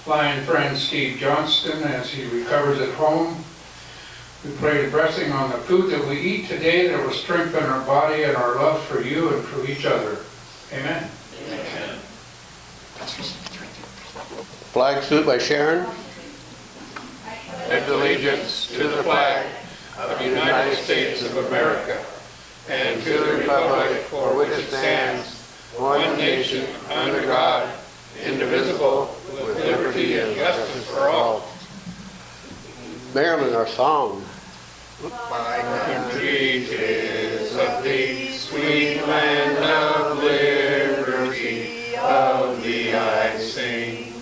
Lion friend Steve Johnston as he recovers at home. We pray a blessing on the food that we eat today that will strengthen our body and our love for you and for each other. Amen. Amen. Flag salute by Sharon. Pledge allegiance to the flag of the United States of America and to the republic for which it stands, one nation, under God, indivisible, with liberty and justice for all. Marilyn, our song. My country is of thee, sweet land of liberty, of thee I sing.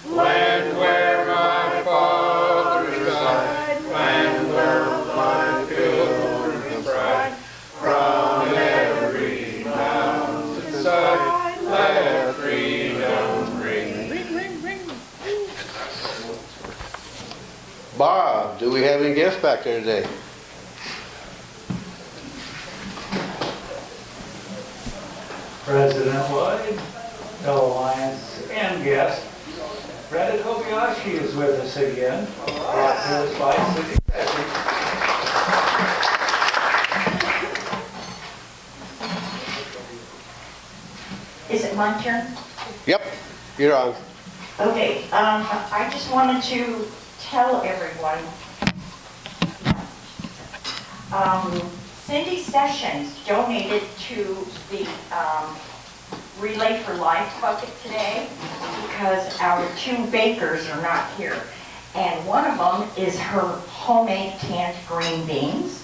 Land where my fathers reside, land where my pilgrims ride, from every mountainside, let freedom ring. Ring, ring, ring. Bob, do we have any guests back there today? President Lloyd, fellow Lions and guests, Brenda Kobayashi is with us again, brought to us by City Secretary. Is it my turn? Yep, you're on. Okay, I just wanted to tell everyone, Cindy Sessions donated to the Relay for Life bucket today because our two bakers are not here. And one of them is her homemade canned green beans.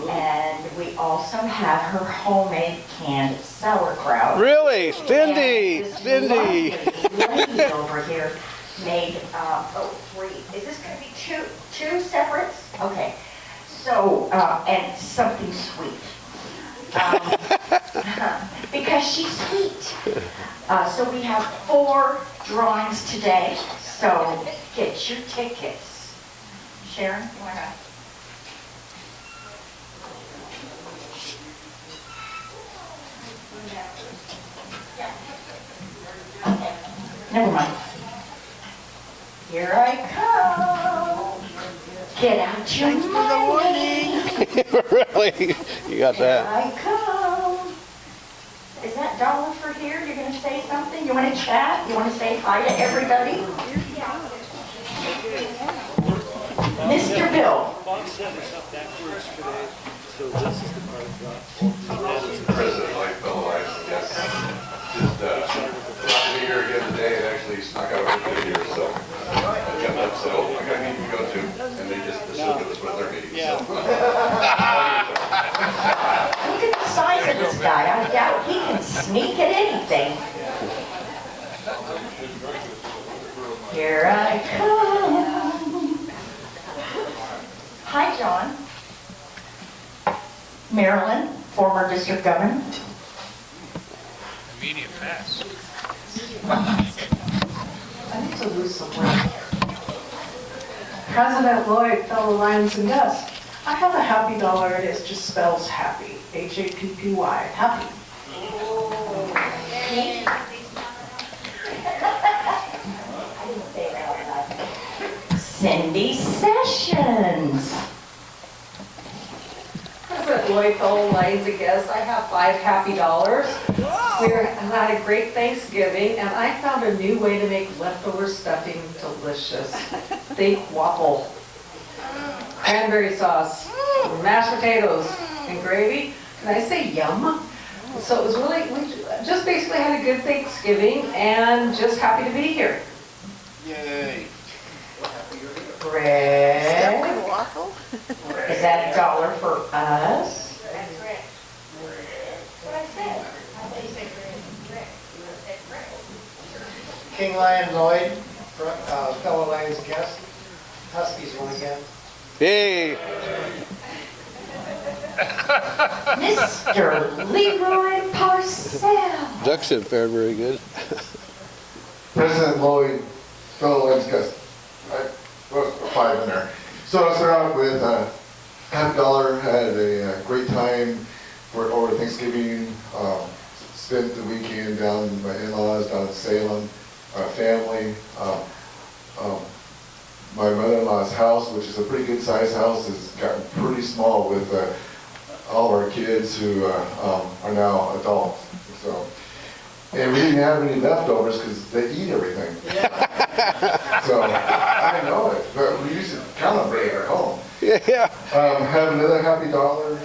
And we also have her homemade canned sauerkraut. Really? Cindy! And this Cindy! lovely lady over here made, three. Is this going to be two separates? Okay. So, and something sweet. Because she's sweet. So we have 4 drawings today. So get your tickets. Sharon, you want to? Okay, never mind. Here I come. Get out your money. Really? You got Here that? I come. Is that dollar for here? You're going to say something? You want to chat? You want to say hi to everybody? Mr. Bill. President Lloyd, fellow Lions and guests, just glad to be here again today. It actually snuck out over the year, so I've got that settled. I got a meeting to go to, and they just assumed it was one of their meetings. So. Look at the size of this guy. I doubt he can sneak at anything. Here I come. Hi, John. Marilyn, former district governor. Immediate pass. I need to lose some weight. President Lloyd, fellow Lions and guests, I have a happy dollar. It just spells happy. Happy. Happy. Cindy Sessions. President Lloyd, fellow Lions and guests, I have 5 happy dollars. We had a great Thanksgiving, and I found a new way to make leftover stuffing delicious. Think waffle, cranberry sauce, mashed potatoes, and gravy. Can I say yum? So it was really, we just basically had a good Thanksgiving, and just happy to be here. Yay. Greg, is that $1 for us? That's right. What I said. King Lion Lloyd, fellow Lions guest, Huskies won again. Hey! Mr. Leroy Parcell. Ducks didn't fare very good. President Lloyd, fellow Lions guests, I was 5 in there. So I'll start off with $100. Had a great time over Thanksgiving. Spent the weekend down with my in-laws down in Salem, our family. My mother-in-law's house, which is a pretty good sized house, has gotten pretty small with all of our kids who are now adults. So, and we didn't have any leftovers because they eat everything. So I know it, but we used to celebrate at home. Yeah. Have another happy dollar,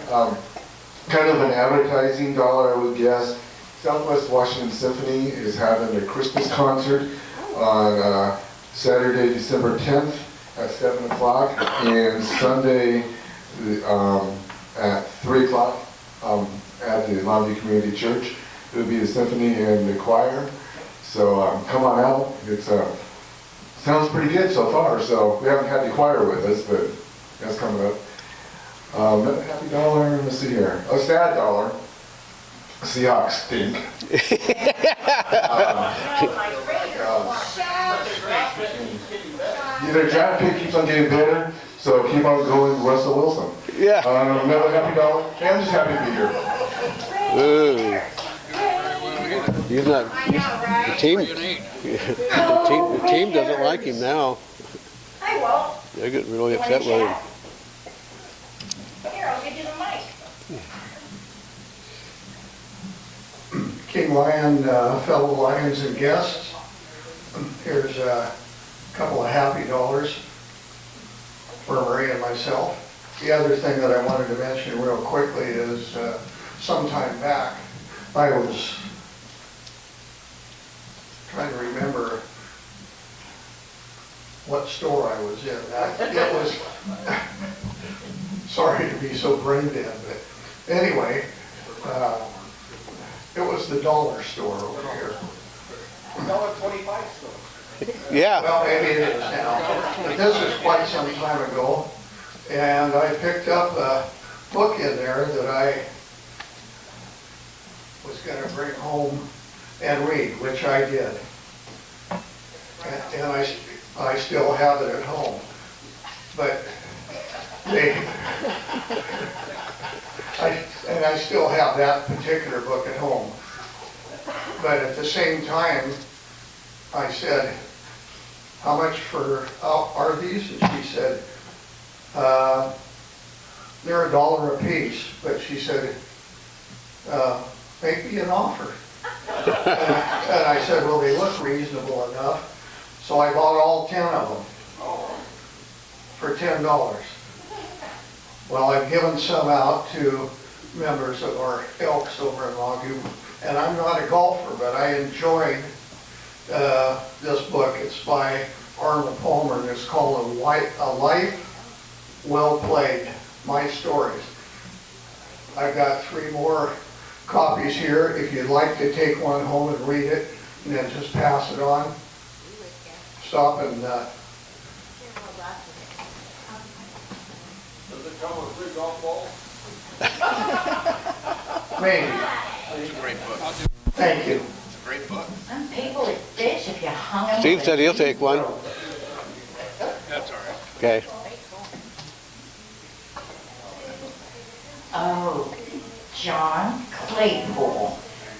kind of an advertising dollar, I would guess. Southwest Washington Symphony is having a Christmas concert on Saturday, December 10th at 7 o'clock, and Sunday at 3 o'clock at the Longview Community Church. It'll be the symphony and the choir. So come on out. It's sounds pretty good so far. So we haven't had the choir with us, but that's coming up. Another happy dollar. Let's see here. A sad dollar. Seahawks stink. Their draft pick keeps on getting better, so keep on going, Russell Wilson. Yeah. Another happy dollar. Hey, I'm just happy to be here. Ooh. He's not, the team doesn't like him now. Hi, Walt. They're getting really upset with him. Here, I'll give you the mic. King Lion, fellow Lions and guests, here's a couple of happy dollars for Marie and myself. The other thing that I wanted to mention real quickly is sometime back, I was trying to remember what store I was in. It was, sorry to be so brain dead, but anyway, it was the dollar store over here. $1.25 store. Yeah. Well, maybe it is now, but this is quite some time ago, and I picked up a book in there that I was going to bring home and read, which I did. And I still have it at home. But I still have that particular book at home. But at the same time, I said, how much are these? And she said, they're $1 a piece. But she said, make me an offer. And I said, well, they look reasonable enough. So I bought all 10 of them for $10. Well, I've given some out to members of our Elks over in Longview. And I'm not a golfer, but I enjoyed this book. It's by Arnold Palmer, and it's called A Life Well Played, My Stories. I've got 3 more copies here. If you'd like to take one home and read it, and then just pass it on, stop and... Does it come with 3 golf balls? maybe. It's a great book. Thank you. It's a great book. Some people would fish if you hung them. Steve said he'll take one. That's all right. Okay. Oh, John Claypool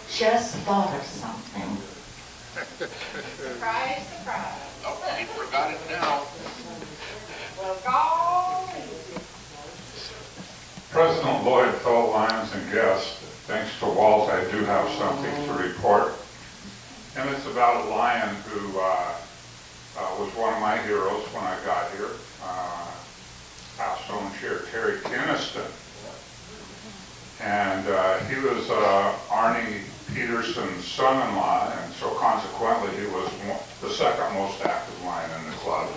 just thought of something. Surprise, surprise. Oh, he forgot it now. Well, go. President Lloyd, fellow Lions and guests, thanks to Walt, I do have something to report. And it's about a lion who was one of my heroes when I got here. Passed on here, Terry Keniston. And he was Arnie Peterson's son-in-law, and so consequently he was the second most active lion in the club.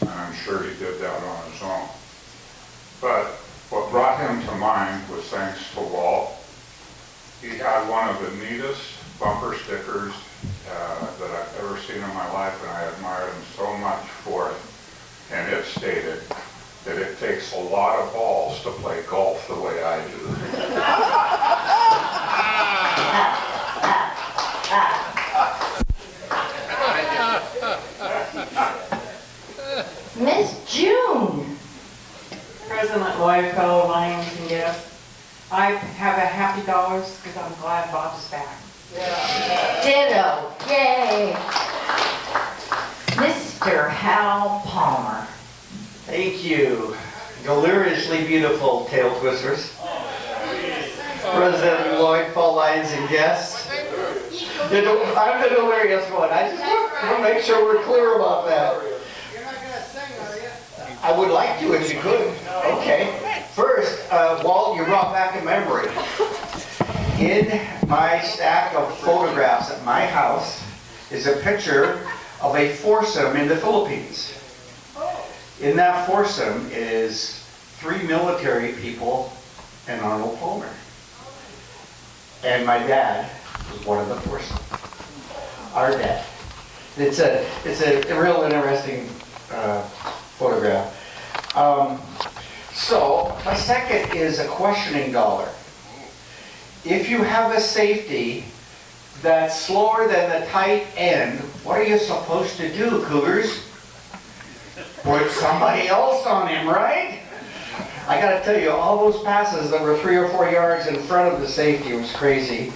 And I'm sure he did that on his own. But what brought him to mind was thanks to Walt. He had one of the neatest bumper stickers that I've ever seen in my life, and I admired him so much for it. And it stated that it takes a lot of balls to play golf the way I do. Miss June. President Lloyd, fellow Lions and guests, I have a happy dollars because I'm glad Bob's back. Ditto. Yay. deliriously beautiful tail twisters. President Lloyd, fellow Lions and guests. I'm the delirious one. I just want to make sure we're clear about that. You're not gonna sing, are you? I would like to if you could. Okay. First, Walt, you brought back a memory. In my stack of photographs at my house is a picture of a foursome in the Philippines. In that foursome is 3 military people and Arnold Palmer. And my dad was one of the foursome. Our dad. It's a real interesting photograph. So my second is a questioning dollar. If you have a safety that's slower than the tight end, what are you supposed to do, Cougars? Put somebody else on him, right? I gotta tell you, all those passes that were 3 or 4 yards in front of the safety was crazy.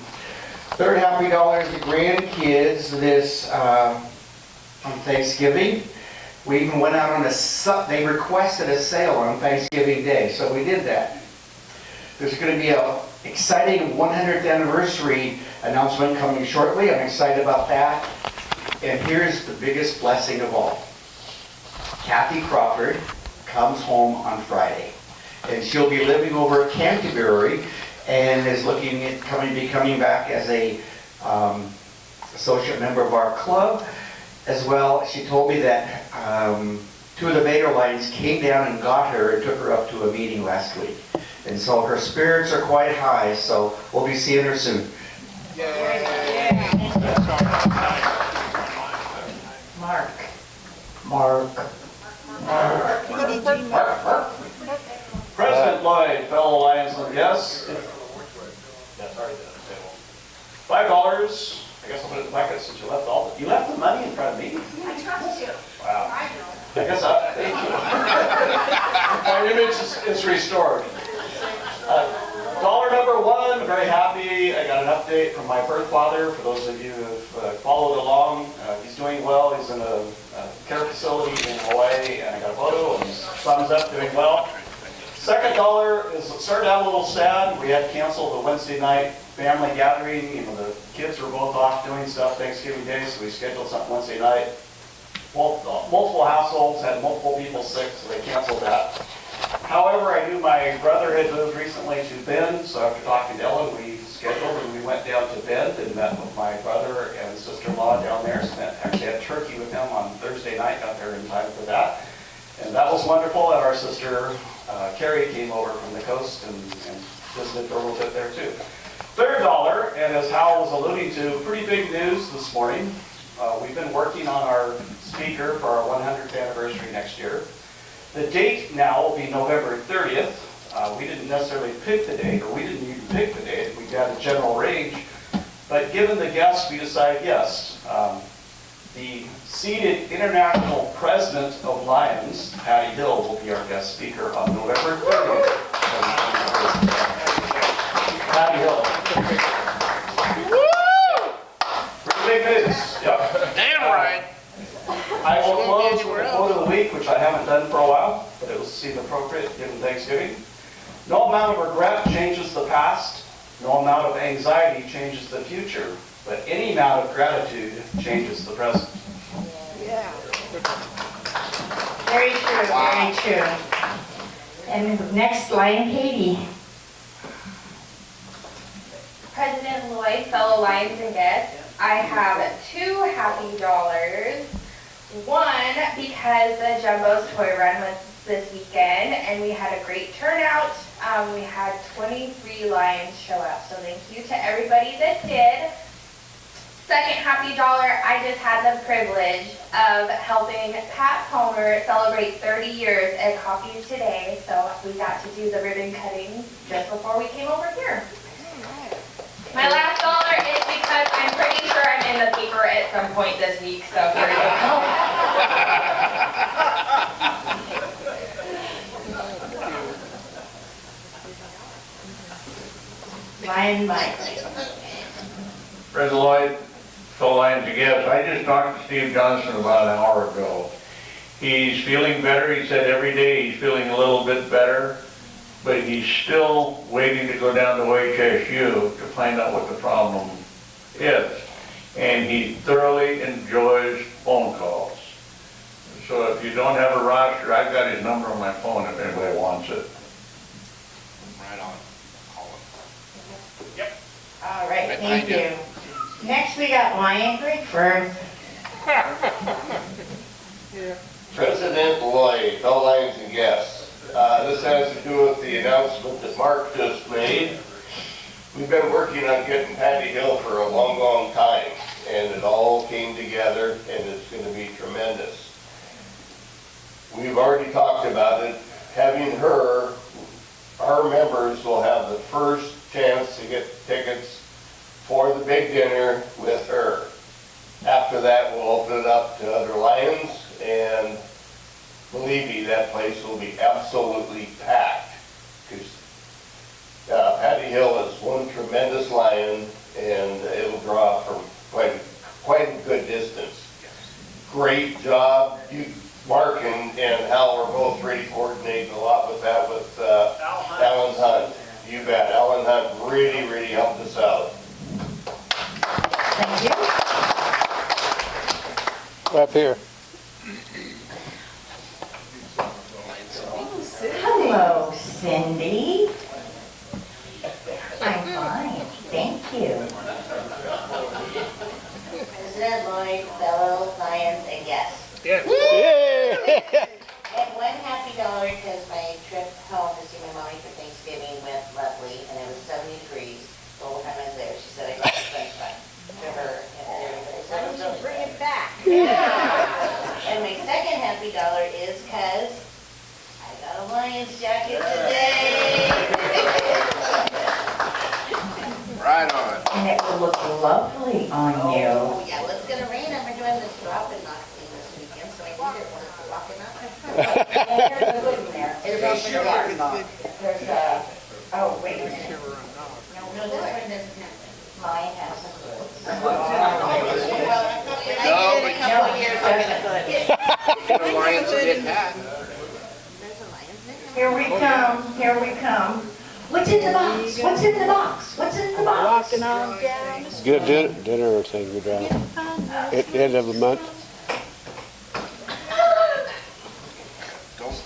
Third happy dollar is the grandkids this on Thanksgiving. We even went out on they requested a sale on Thanksgiving Day, so we did that. There's going to be an exciting 100th anniversary announcement coming shortly. I'm excited about that. And here's the biggest blessing of all. Kathy Crawford comes home on Friday, and she'll be living over at Canterbury and is looking at coming back as a associate member of our club. As well, she told me that 2 of the Vader Lions came down and got her and took her up to a meeting last week. And so her spirits are quite high, so we'll be seeing her soon. Mark. President Lloyd, fellow Lions and guests. $5. I guess I'll put it in the bucket since you left you left the money in front of me? I trust you. Wow. I guess thank you. My image is restored. Dollar number 1, very happy. I got an update from my birth father. For those of you who have followed along, he's doing well. He's in a care facility in Hawaii, and I got a photo, and he's thumbs up, doing well. Second dollar is, it started out a little sad. We had canceled the Wednesday night family gathering. You know, the kids were both off doing stuff Thanksgiving Day, so we scheduled something Wednesday night. Multiple households had multiple people sick, so they canceled that. However, I knew my brother had moved recently to Bend, so after talking to Ellen, we scheduled and we went down to Bend and met with my brother and sister-in-law down there. Actually had turkey with them on Thursday night, got there in time for that. And that was wonderful, and our sister Carrie came over from the coast and visited for a little bit there too. Third dollar, and as Hal was alluding to, pretty big news this morning. We've been working on our speaker for our 100th anniversary next year. The date now will be November 30th. We didn't necessarily pick the date, or we didn't even pick the date. We got a general range. But given the guests, we decided yes. The seated international president of Lions, Patty Hill, will be our guest speaker on November 30th. Patty Hill. Pretty big news. Yep. Damn right. I will close with a quote of the week, which I haven't done for a while, but it was seemed appropriate given Thanksgiving. No amount of regret changes the past. No amount of anxiety changes the future. But any amount of gratitude changes the present. Yeah. Very true, very true. And next, Lion Katie. President Lloyd, fellow Lions and guests, I have 2 happy dollars. One, because the Jumbo's Toy Run was this weekend, and we had a great turnout. We had 23 Lions show up, so thank you to everybody that did. Second happy dollar, I just had the privilege of helping Pat Palmer celebrate 30 years at Coffee today, so we got to do the ribbon cutting just before we came over here. My last dollar is because I'm pretty sure I'm in the paper at some point this week, so here you go. Lion Mike. President Lloyd, fellow Lions and guests, I just talked to Steve Johnson about an hour ago, He's feeling better. He said every day he's feeling a little bit better, but he's still waiting to go down to HSU to find out what the problem is. And he thoroughly enjoys phone calls. So if you don't have a roster, I've got his number on my phone if anybody wants it. Right on. Call him. All right, thank you. Next, we got Lion Creek First. President Lloyd, fellow Lions and guests. This has to do with the announcement that Mark just made. We've been working on getting Patty Hill for a long, long time, and it all came together, and it's going to be tremendous. We've already talked about it. Having her, our members will have the first chance to get tickets for the big dinner with her. After that, we'll open it up to other Lions, and believe me, that place will be absolutely packed. Because Patty Hill is one tremendous Lion, and it'll draw from quite a good distance. Great job. Mark and Hal are both really coordinating a lot with that with Alan Hunt. You bet. Alan Hunt really helped us out. Thank you. Up here. Hello, Cindy. I'm fine, thank you. President Lloyd, fellow Lions and guests. Yay! And $1 happy because my trip home to see my mommy for Thanksgiving went lovely, and it was 70 degrees the whole time I was there. She said I got the sunshine to her and everybody. So I'm going to bring it back. Yeah. And my second happy is because I got a Lions jacket today. Right on. And it will look lovely on you. Oh, yeah, well, it's going to rain, and we're doing this drop and knock thing this weekend, so I need it when it's walking up. There's a good in there. There's a, oh, wait a minute. No, this one doesn't have it. Mine has a good. No, a couple years ago. The Lions will get that. There's a Lions in there. Here we come, here we come. What's in the box? What's in the box? What's in the box? Walking on down. Good dinner thing we drive. At the end of the month.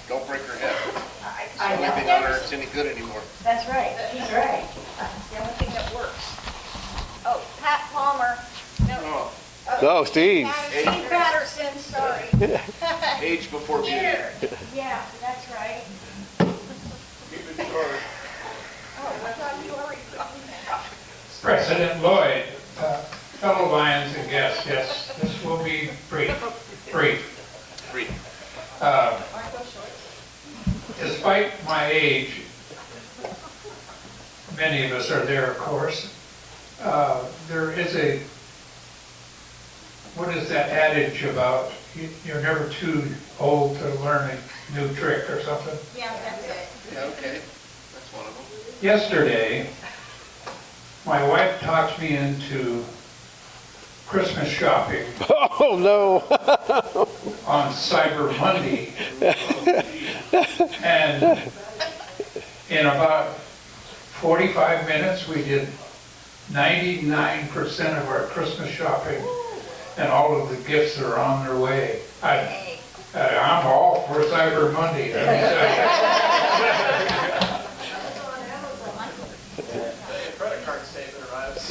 Don't break her head. I The only thing know. on earth's any good anymore. That's right, he's right. The only thing that works. Oh, Pat Palmer. No. Oh, Steve. Steve Patterson, sorry. Age before beauty. Here. Yeah, that's right. Keep it short. Oh, I thought you already put me there. President Lloyd, fellow Lions and guests, yes, this will be brief. Despite my age, many of us are there, of course, there is a, what is that adage about, you're never too old to learn a new trick or something? Yeah, that's it. Yeah, okay. That's one of them. Yesterday, my wife talked me into Christmas shopping Oh, no. on Cyber Monday. And in about 45 minutes, we did 99% of our Christmas shopping, and all of the gifts are on their way. I'm all for Cyber Monday. Let me tell you. Credit card statement arrives.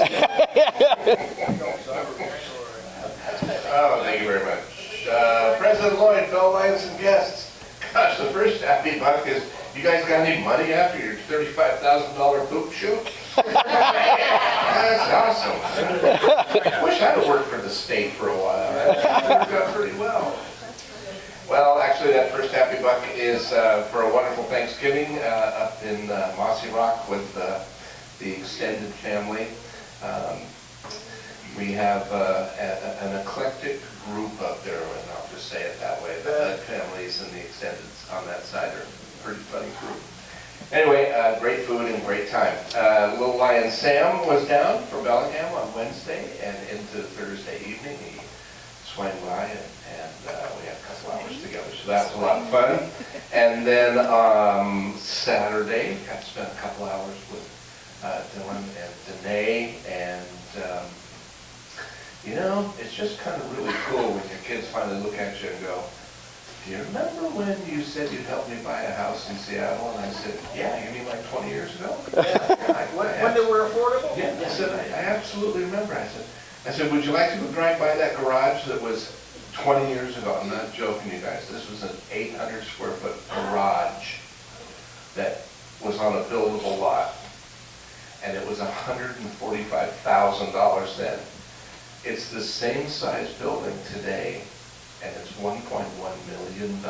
Oh, thank you very much. President Lloyd, fellow Lions and guests. Gosh, the first happy buck is, you guys got any money after your $35,000 poop shoot? That's awesome. I wish I'd have worked for the state for a while. That worked out pretty well. Well, actually, that first happy buck is for a wonderful Thanksgiving up in Mossy Rock with the extended family. We have an eclectic group up there, and I'll just say it that way. The families and the extendeds on that side are a pretty funny group. Anyway, great food and great time. Little Lion Sam was down from Bellingham on Wednesday and into Thursday evening. He swang by and we had a couple hours together. So that was a lot of fun. And then Saturday, got to spend a couple hours with Dylan and Danae, and you know, it's just kind of really cool when your kids finally look at you and go, do you remember when you said you'd help me buy a house in Seattle? And I said, yeah, you mean like 20 years ago? When they were affordable? Yeah, I said, I absolutely remember. I said, would you like to go drive by that garage that was 20 years ago? I'm not joking, you guys. This was an 800 square foot garage that was on a buildable lot. And it was $145,000 then. It's the same size building today, and it's $1.1 million.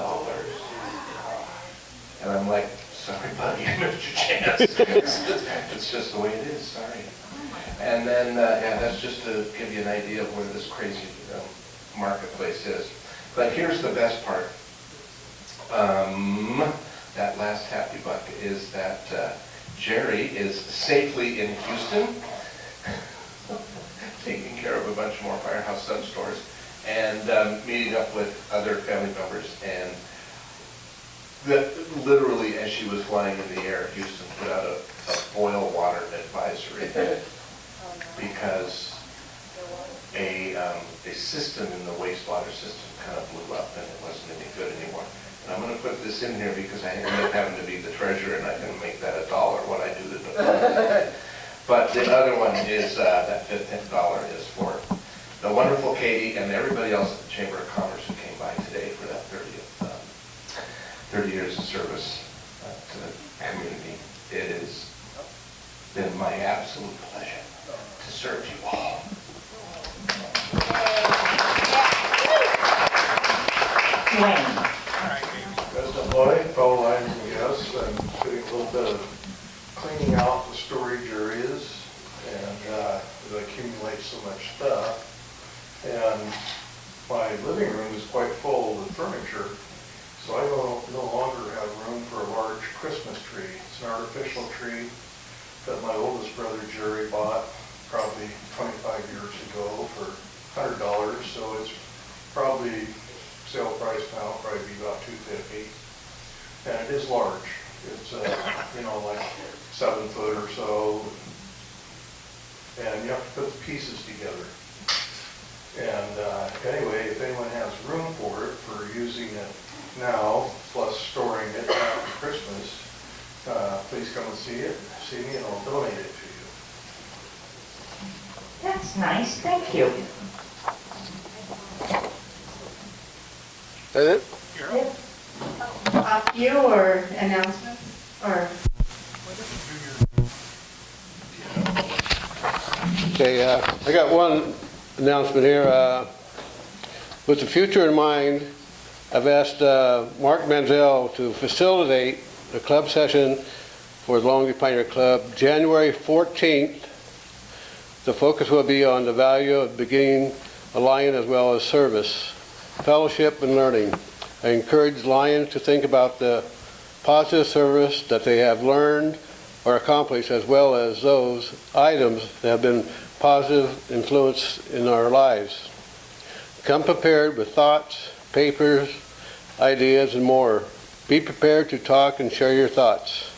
And I'm like, sorry buddy, you missed your chance. It's just the way it is, sorry. And then, yeah, that's just to give you an idea of where this crazy marketplace is. But here's the best part. That last happy buck is that Jerry is safely in Houston, taking care of a bunch more Firehouse Sun stores, and meeting up with other family members. And literally, as she was flying in the air, Houston put out a boil water advisory because a system in the wastewater system kind of blew up and it wasn't any good anymore. And I'm going to put this in here because I ended up having to be the treasurer and I can make that $1 what I do to the But the other one is, that $15 is for the wonderful Katie and everybody else at the Chamber of Commerce who came by today for that 30 years of service to the community. It has been my absolute pleasure to serve you all. Wayne. President Lloyd, fellow Lions and guests, I'm doing a little bit of cleaning out the storage areas and it accumulates so much stuff. And my living room is quite full with furniture, so I no longer have room for a large Christmas tree. It's an artificial tree that my oldest brother Jerry bought probably 25 years ago for $100, so it's probably sale price now will probably be about $250, and it is large. It's you know, like 7 foot or so, and you have to put the pieces together. And anyway, if anyone has room for it, for using it now plus storing it after Christmas, please come and see me, and I'll donate it to you. That's nice, thank you. Is it? Off you or announcements or? Okay, I got one announcement here. With the future in mind, I've asked Mark Manzel to facilitate a club session for the Longview Pioneer Club January 14th. The focus will be on the value of beginning a Lion as well as service, fellowship, and learning. I encourage Lions to think about the positive service that they have learned or accomplished, as well as those items that have been positive influence in our lives. Come prepared with thoughts, papers, ideas, and more. Be prepared to talk and share your thoughts.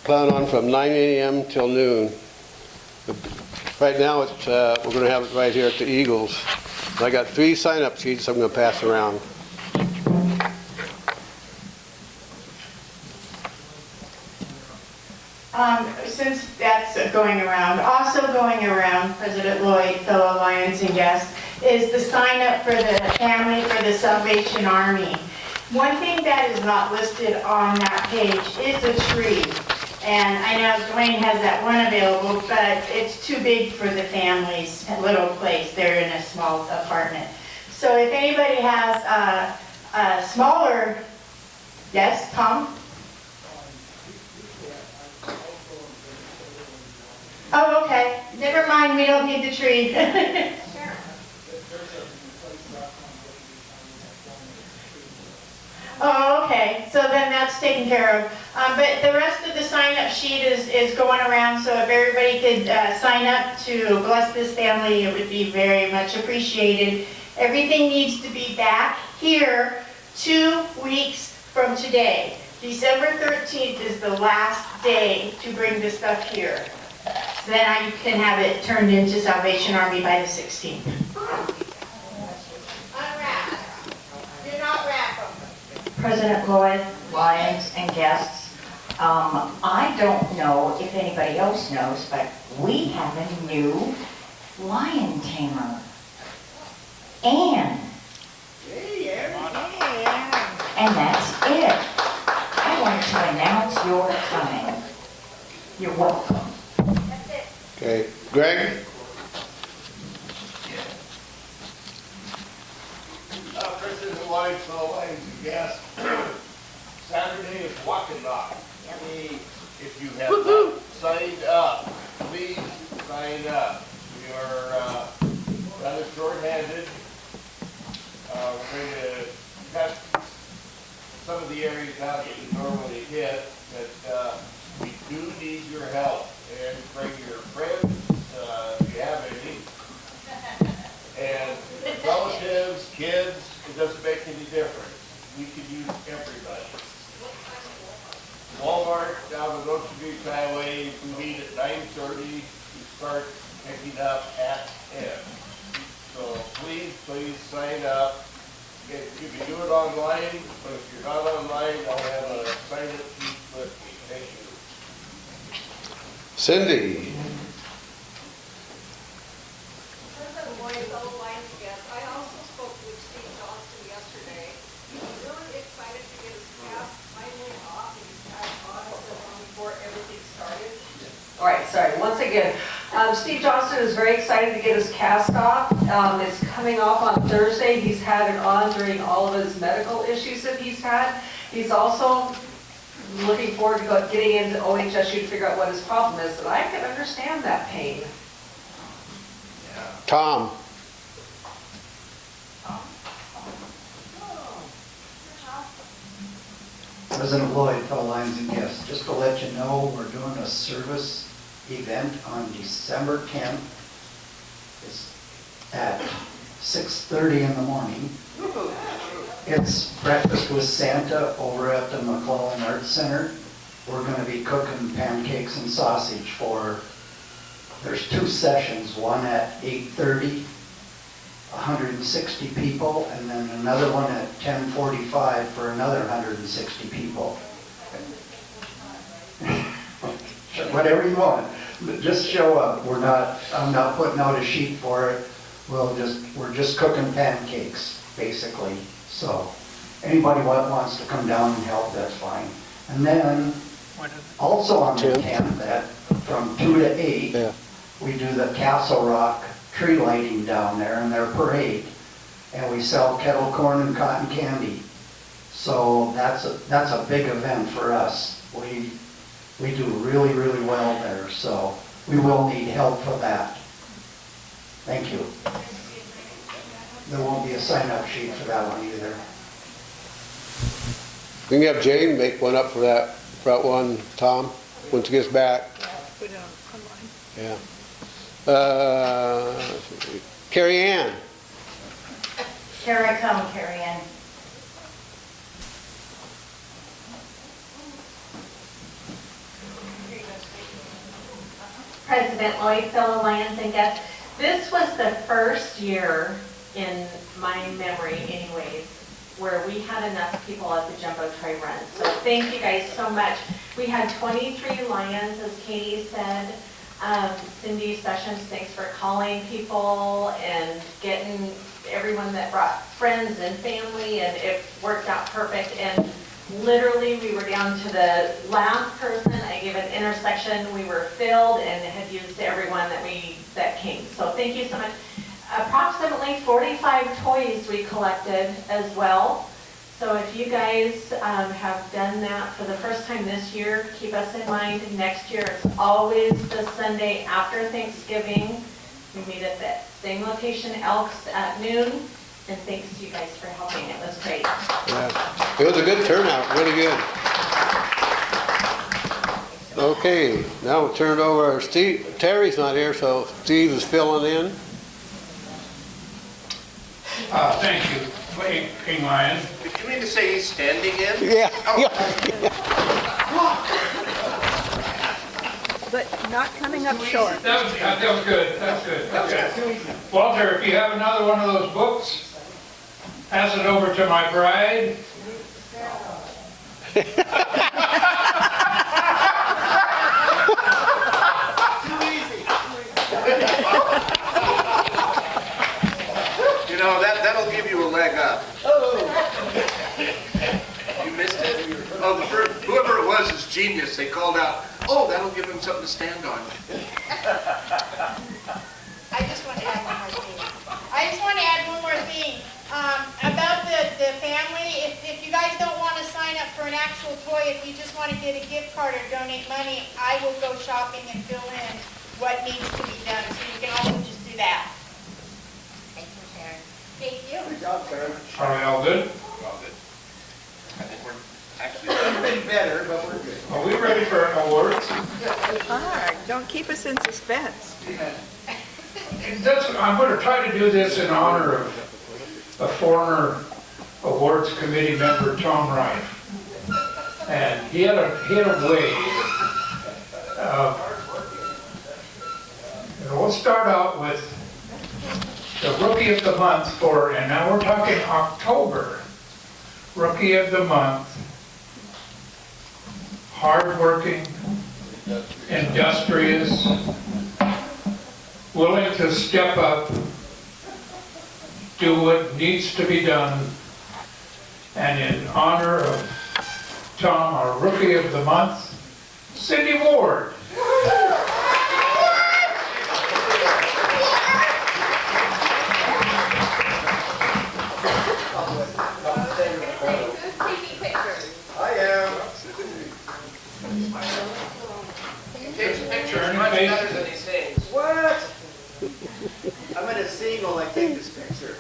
Plan on from 9 a.m. till noon. Right now, it's we're going to have it right here at the Eagles. I got 3 sign-up sheets I'm going to pass around. Since that's going around, also going around, President Lloyd, fellow Lions and guests, is the sign up for the family for the Salvation Army. One thing that is not listed on that page is a tree. And I know Dwayne has that one available, but it's too big for the family's little place. They're in a small apartment. So if anybody has a smaller, yes, Tom? Oh, okay. Never mind, we don't need the tree. Oh, okay. Okay, so then that's taken care of. But the rest of the sign-up sheet is going around, so if everybody could sign up to bless this family, it would be very much appreciated. Everything needs to be back here 2 weeks from today. December 13th is the last day to bring the stuff here. So then I can have it turned into Salvation Army by the 16th. Unwrap. Do not wrap them. President Lloyd, Lions, and guests, I don't know if anybody else knows, but we have a new lion tamer. Anne. And that's it. I wanted to announce your coming. You're welcome. Okay, Greg? President Lloyd, fellow Lions and guests, Saturday is walking dog. If you have not signed up, please sign up. We are rather short-handed. We're going to cut some of the areas out that we normally hit, but we do need your help. And bring your friends, if you have any, and relatives, kids, it doesn't make any difference. We can use everybody. Walmart down the Ocean Beach Highway, we meet at 9:30. We start picking up at 10. So please sign up. You can do it online, but if you're not online, I'll have a sign-up sheet with me. Thank you. Cindy? President Lloyd, fellow Lions guests, I also spoke with Steve Johnston yesterday. He's really excited to get his cast finally off and his cast on before everything started. All right, sorry, once again, Steve Johnston is very excited to get his cast off. It's coming off on Thursday. He's had it on during all of his medical issues that he's had. He's also looking forward to getting into OHSU to figure out what his problem is, and I can understand that pain. Tom? President Lloyd, fellow Lions and guests, just to let you know, we're doing a service event on December 10th. It's at 6:30 in the morning. It's Breakfast with Santa over at the McClellan Arts Center. We're going to be cooking pancakes and sausage there's 2 sessions, one at 8:30, 160 people, and then another one at 10:45 for another 160 people. Whatever you want, just show up. I'm not putting out a sheet for it. We're just cooking pancakes, basically. So anybody wants to come down and help, that's fine. And then also on the 10th, from 2 to 8, we do the Castle Rock tree lighting down there and their parade. And we sell kettle corn and cotton candy. So that's a big event for us. We do really, really well there. So we will need help for that. Thank you. There won't be a sign-up sheet for that one either. We can have Jane make one up for that one, Tom, once he gets back. Put it online. Yeah. Carrie Ann? Here I come, Carrie Ann. President Lloyd, fellow Lions and guests, this was the first year in my memory anyways, where we had enough people at the Jumbo Trail Run. So thank you guys so much. We had 23 Lions, as Katie said. Cindy Sessions, thanks for calling people and getting everyone that brought friends and family, and it worked out perfect. And literally, we were down to the last person. I gave an intersection. We were filled and had used everyone that came. So thank you so much. Approximately 45 toys we collected as well. So if you guys have done that for the first time this year, keep us in mind. Next year, it's always the Sunday after Thanksgiving. We meet at the same location, Elks, at noon. And thanks to you guys for helping, it was great. Yeah, it was a good turnout, really good. Okay, now we'll turn it over. Steve, Terry's not here, so Steve is filling in. Thank you, King Lion. Did you mean to say he's standing in? Yeah. But not coming up short. That was good, that was good. Okay. Walter, if you have another one of those books, pass it over to my bride. You know, that'll give you a leg up. You missed it? Oh, whoever it was is genius. They called out, oh, that'll give him something to stand on. I just want to add one more thing. About the family, if you guys don't want to sign up for an actual toy, if you just want to get a gift card or donate money, I will go shopping and fill in what needs to be done. So you can also just do that. Thank you, Sharon. Thank you. Good job, Sharon. Are we all good? All good. I think we're actually Could have been better, but we're good. Are we ready for awards? All right, don't keep us in suspense. I'm going to try to do this in honor of a former awards committee member, Tom Rife. And he had a way. We'll start out with the Rookie of the Month and now we're talking October. Rookie of the Month, hardworking, industrious, willing to step up, do what needs to be done, and in honor of Tom, our Rookie of the Month, Cindy Ward. I am. He takes pictures much better than he sings. What? I'm gonna sing while I take this picture.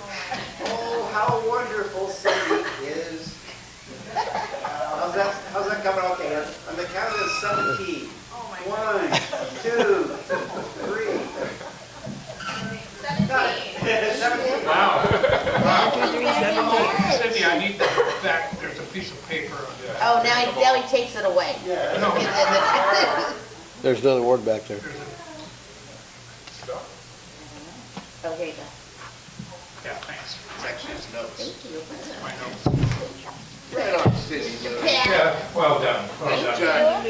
Oh, how wonderful Cindy is. How's that coming? Okay, on the count of 17. 1, 2, 3. 17. Wow. Cindy, I need that. There's a piece of paper on that. Oh, now he takes it away. There's another word back there. Okay, go. Yeah, thanks. It's actually his notes. Thank you. My notes. Right on, Cindy. Yeah, well done, well done.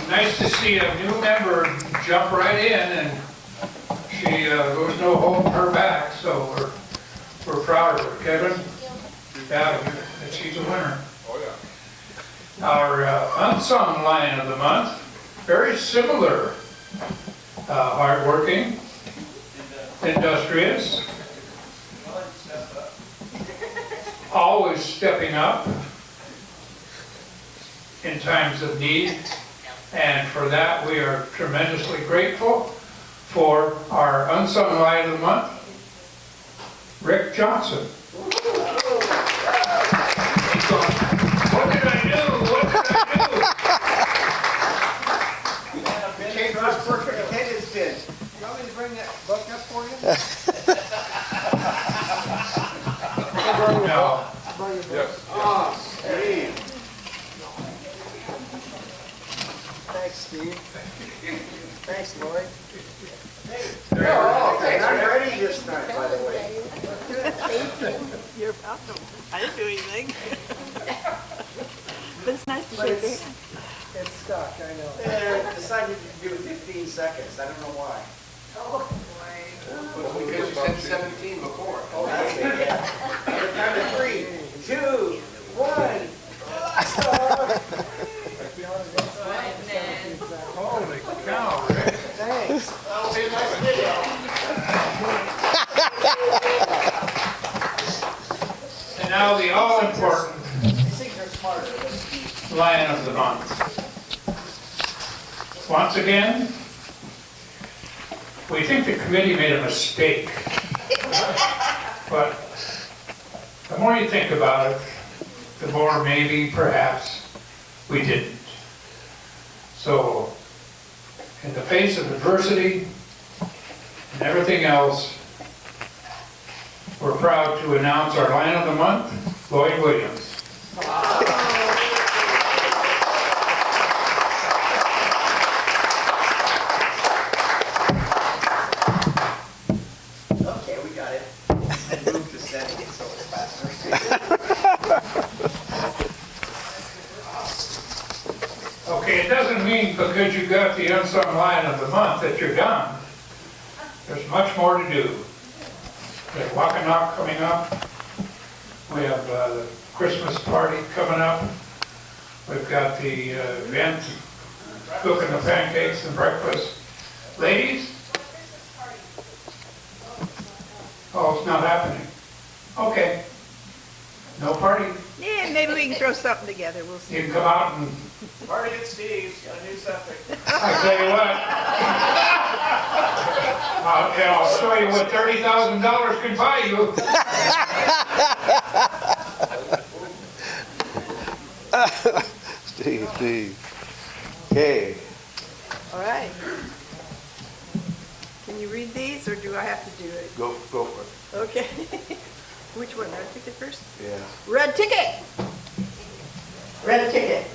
Nice to see a new member jump right in, and there was no holding her back, so we're proud of her. Kevin, yeah, she's a winner. Oh, yeah. Our unsung Lion of the Month, very similar, hardworking, industrious, always stepping up in times of need, and for that we are tremendously grateful for our unsung Lion of the Month, Rick Johnson. What did I do? What did I do? Change my perfect attendance pin. You want me to bring that book up for you? No. Yes. Oh, Steve. Thanks, Steve. Thanks, Lloyd. Oh, okay. I'm ready this time, by the way. Thank you. You're welcome. I didn't do anything. But it's nice to But shake your it's, hand. it's stuck, I know. They decided to do 15 seconds. I don't know why. Well, because you said 17 before. Oh, that's it, yeah. Time to 3, 2, 1. Holy cow, Rick. Thanks. That'll be a nice video. And now the all-important These things are smarter. Lion of the Month. Once again, we think the committee made a mistake. But more you think about it, the more maybe, perhaps, we didn't. So, in the face of adversity and everything else, we're proud to announce our Lion of the Month, Lloyd Williams. Okay, we got it. Move to set it so it's faster. Okay, it doesn't mean because you got the Unsung Lion of the Month that you're done. There's much more to do. There's Wackanock coming up. We have the Christmas party coming up. We've got the event, cooking the pancakes and breakfast. Ladies? Oh, it's not happening. Okay. No party. Yeah, maybe we can throw something together, we'll see. You can come out and, Party at Steve's, got a new septic. I tell you what. I'll show you what $30,000 can buy you. Steve. Okay. All right. Can you read these, or do I have to do it? Go for it. Okay. Which one? Red ticket first? Yeah. Red ticket. Red ticket.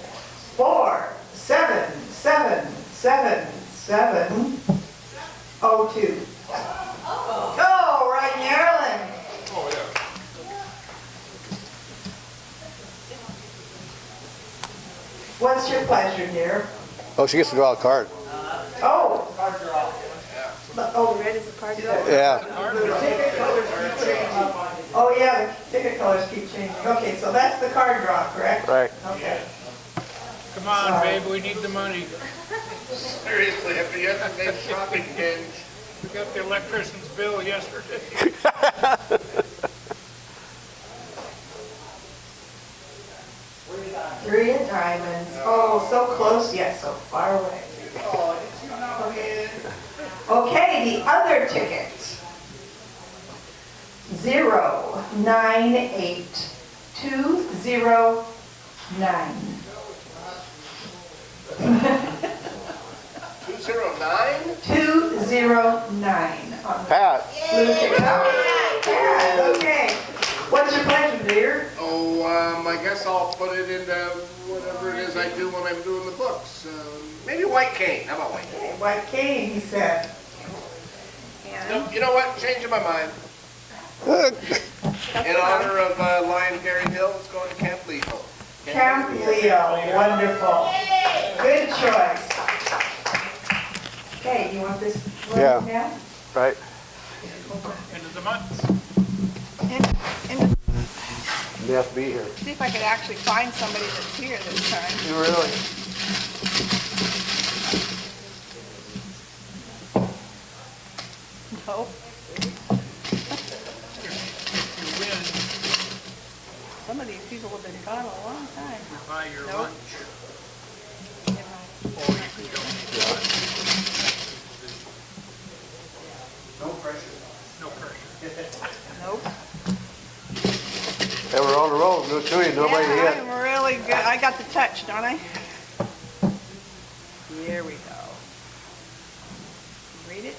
4, 7, 7, 7, 7, 02. Go, right, Maryland. Oh, yeah. What's your pleasure, dear? Oh, she gets to draw a card. Oh. Oh, red is the card draw? Yeah. The ticket colors keep changing. Oh, yeah, the ticket colors keep changing. Okay, so that's the card draw, correct? Right. Okay. Come on, babe, we need the money. Seriously, after yesterday's shopping binge. We got the electrician's bill yesterday. Three of diamonds. Oh, so close yet so far away. Okay, the other ticket. 0, 9, 8, 2, 0, 9. 209? 209. Pat. Blue ticket. Yeah, okay. What's your pleasure, dear? Oh, I guess I'll put it into whatever it is I do when I'm doing the books. Maybe white cane. How about white cane? Okay, white cane, he said. No, you know what? Changing my mind. In honor of Lion Gary Hill, it's going to Camp Leo. Camp Leo, wonderful. Good choice. Okay, you want this one Yeah. now? Right. End of the month. And You have to be here. see if I could actually find somebody that's here this time. You really? No. Some of these people have been gone a long time. Buy your Nope. lunch. Or you can donate to us. No pressure. No pressure. Nope. They were on the road, no shooting, nobody Yeah, hit. I'm really good. I got the touch, don't I? Here we go. Read it?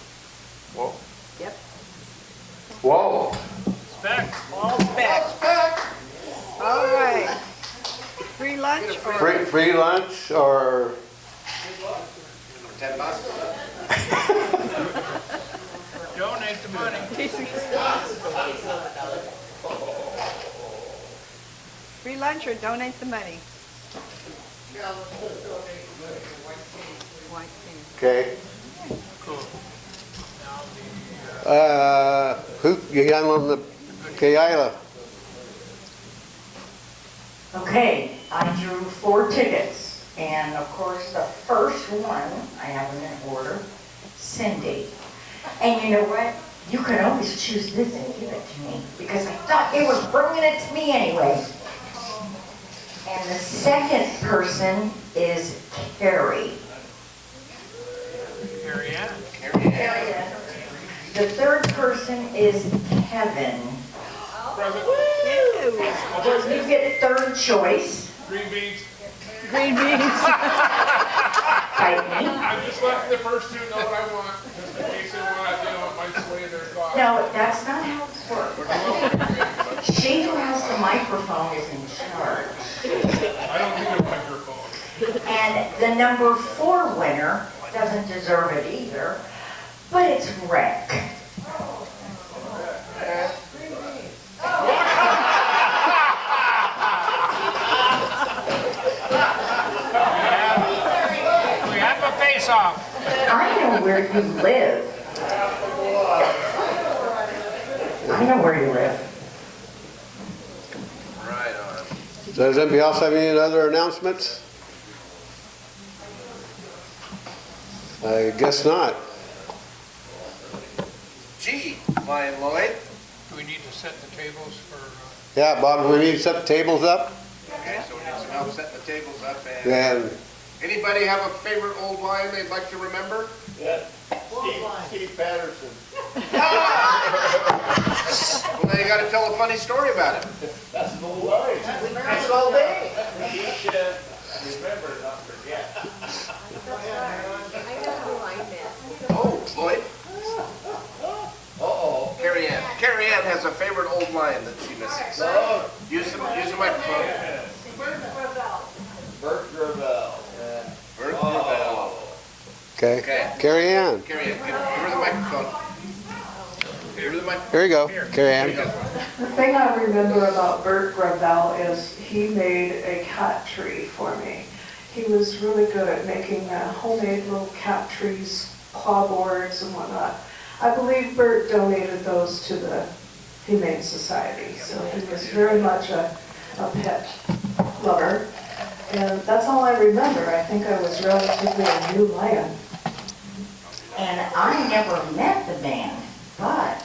Whoa. Yep. Whoa. It's back. All back. All right. Free lunch or? Free lunch or? 10 bucks. Donate the money. Free lunch or donate the money? White cane. Okay. Cool. Who, you got on the Kayla? Okay, I drew 4 tickets, and of course, the first one, I have them in order, Cindy. And you know what? You can always choose this and give it to me, because I thought they were bringing it to me anyway. And the second person is Carrie. Carrie Ann. Carrie Ann. The third person is Kevin. Present. Well, you get third choice. Green beans. Green beans. Tightening. I'm just letting the first two know what I want, just in case they want to, might sway their thoughts. No, that's not how it works. She who has the microphone is in charge. I don't need a microphone. And the number 4 winner doesn't deserve it either, but it's Rick. We have a face-off. I know where you live. I know where you live. Right on. Does anybody else have any other announcements? I guess not. Gee, Lion Lloyd. Do we need to set the tables for? Yeah, Bob, we need to set the tables up. Okay, so we need some help setting the tables up. And Anybody have a favorite old lion they'd like to remember? Yeah, Steve Patterson. Well, you got to tell a funny story about it. That's an old line. That's all day. He should remember, not forget. Oh, Lloyd. Uh-oh. Carrie Ann. Carrie Ann has a favorite old lion that she misses. Use the microphone. Bert Gravel. Bert Gravel. Okay. Carrie Ann. Carrie Ann, give her the microphone. Give her the microphone. Here you go, Carrie Ann. The thing I remember about Bert Gravel is he made a cat tree for me. He was really good at making homemade little cat trees, claw boards and whatnot. I believe Bert donated those to the Humane Society, so he was very much a pet lover. And that's all I remember. I think I was relatively a new lion. And I never met the man, but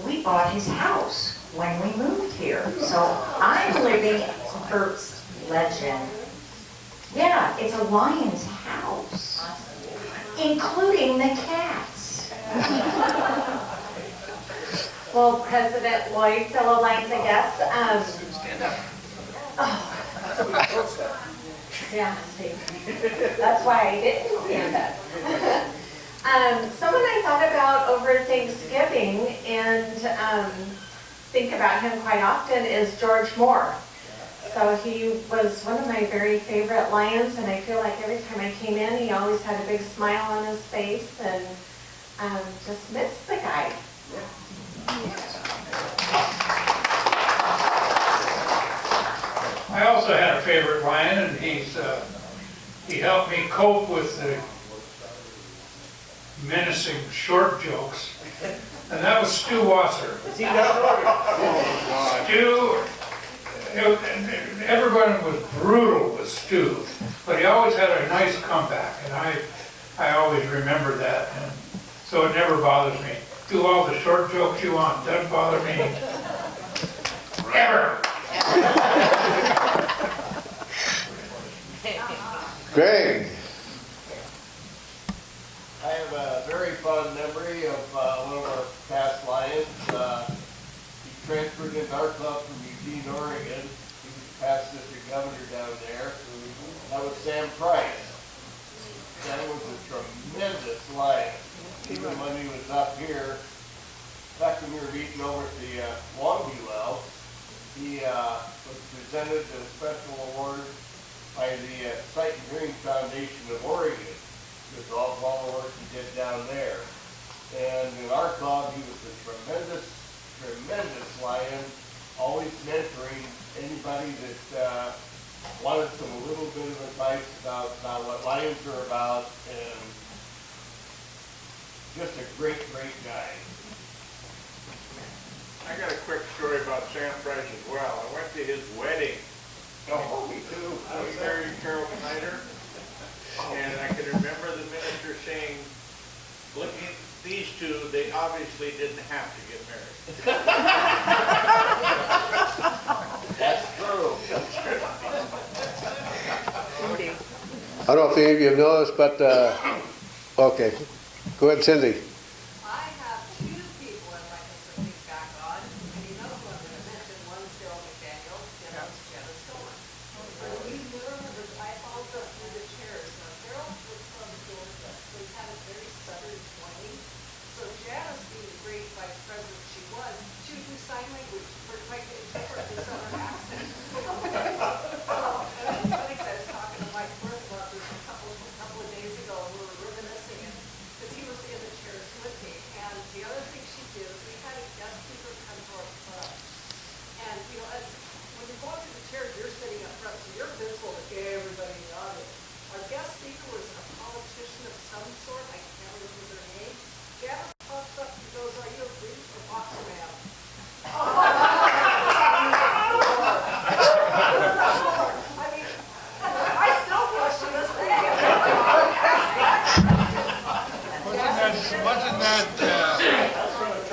we bought his house when we moved here. So I'm living Bert's legend. Yeah, it's a lion's house, including the cats. Well, President Lloyd, fellow Lions and guests, Stand up. yeah, see, that's why I didn't stand up. Someone I thought about over Thanksgiving and think about him quite often is George Moore. So he was one of my very favorite lions, and I feel like every time I came in, he always had a big smile on his face, and just missed the guy. I also had a favorite lion, and he helped me cope with the menacing short jokes, and that was Stu Wasser. Stu, everyone was brutal with Stu, but he always had a nice comeback, and I always remember that, and so it never bothers me. Do all the short jokes you want, doesn't bother me. Ever. Greg. I have a very fond memory of one of our past lions. He transferred into our club from Eugene, Oregon. He was past district governor down there. That was Sam Price. Sam was a tremendous lion. Even when he was up here, back when we were meeting over at the Longview well, he was presented a special award by the Sight and Hearing Foundation of Oregon, with all the work he did down there. And in our club, he was a tremendous lion, always mentoring anybody that wanted a little bit of advice about what lions are about, and just a great guy. I got a quick story about Sam Price as well. I went to his wedding. Oh, me too. I married Carol Snyder, and I can remember the minister saying, looking at these two, they obviously didn't have to get married. That's true. I don't know if any of you have noticed, but, okay. Go ahead, Cindy. I have two people I'd like us to think back on. to do sign language for my interpret this other accent. So, and it's funny 'cause I was talking to Mike Worth about this a couple of days ago, and we were reminiscing it, because he was in the chairs with me. And the other thing she did is we had a guest speaker come to our club. And, you know, when you go up to the chairs, you're sitting up front, so you're visible to everybody in the audience. Our guest speaker was a politician of some sort, I can't remember their name. Janice pops up and goes, "Are you a brief or boxer man?" I mean, I still question this thing.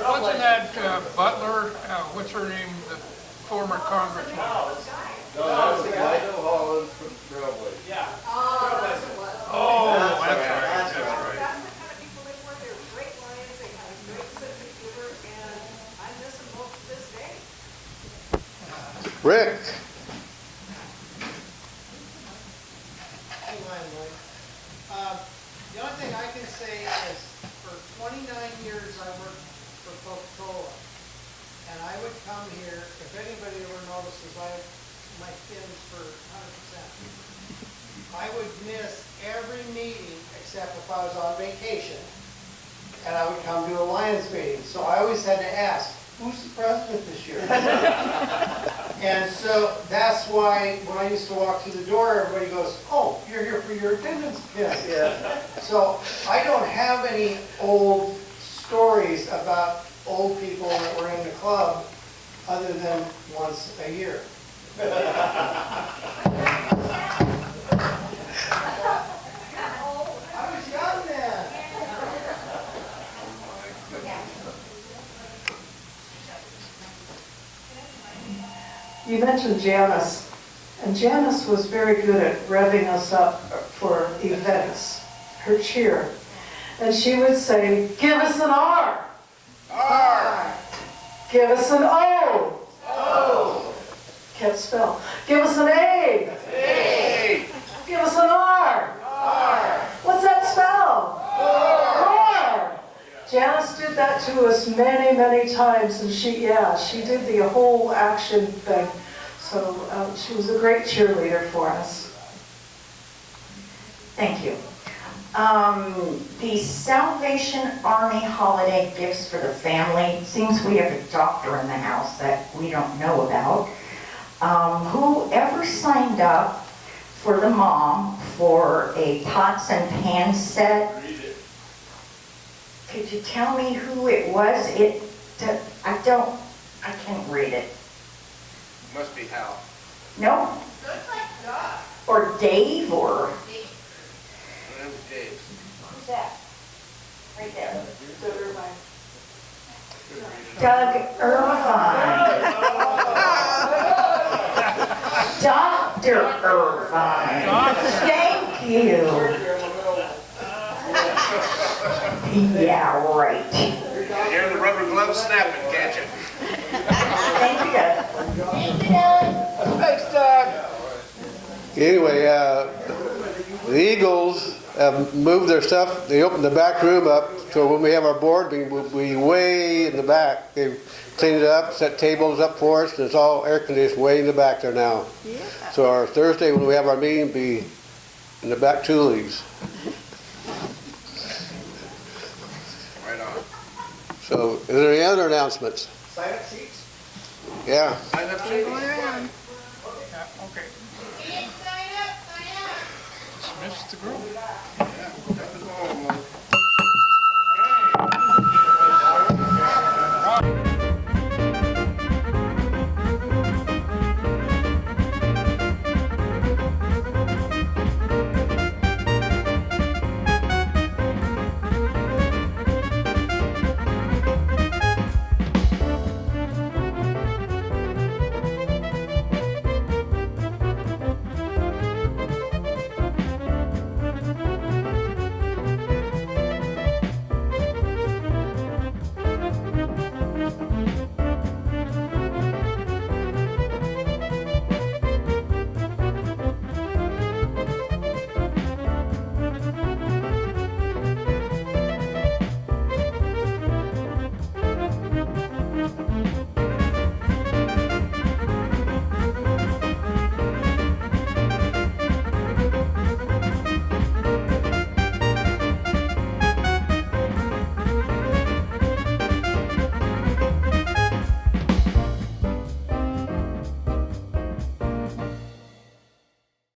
Wasn't that Butler, what's her name, the former congressman? No, that's Michael Hollins from Trailblazer. Yeah. Oh, that's right, that's right. That's the kind of people they were. They were great lions. They had a great sense of humor, and I miss them both to this day. Rick? Hey, Lion Lloyd. The only thing I can say is for 29 years I worked for Coca-Cola. And I would come here, if anybody ever notices, I have my pins for 100%. I would miss every meeting except if I was on vacation. And I would come to a Lions meeting. So I always had to ask, who's the president this year? And so that's why when I used to walk through the door, everybody goes, "Oh, you're here for your attendance pin." Yeah. So I don't have any old stories about old people that were in the club other than once a year. I was young then. You mentioned Janice, and Janice was very good at revving us up for events, her cheer. And she would say, "Give us an R." R. Give us an O. O. Can't spell. Give us an A. A. Give us an R. R. What's that spell? R. Janice did that to us many, many times, and she did the whole action thing. So she was a great cheerleader for us. Thank you. The Salvation Army holiday gifts for the family, seems we have a doctor in the house that we don't know about. Whoever signed up for the mom for a pots and pans set, could you tell me who it was? I can't read it. Must be Hal. No? Looks like Doc. Or Dave, or Name's Dave. who's that? Right there. Doug Irvine. Dr. Irvine. Thank you. Yeah, right. Hear the rubber glove snapping, can't you? Thank you, Doug. Thanks, Doug. Anyway, the Eagles have moved their stuff. They opened the back room up, so when we have our board meeting, we'll be way in the back. They've cleaned it up, set tables up for us, and it's all air conditioned way in the back there now. Yeah. So our Thursday when we have our meeting will be in the back Tulies. Right on. So, is there any other announcements? Sign up sheets? Yeah. Sign up sheet. Okay, Sign up, sign up. dismiss the group.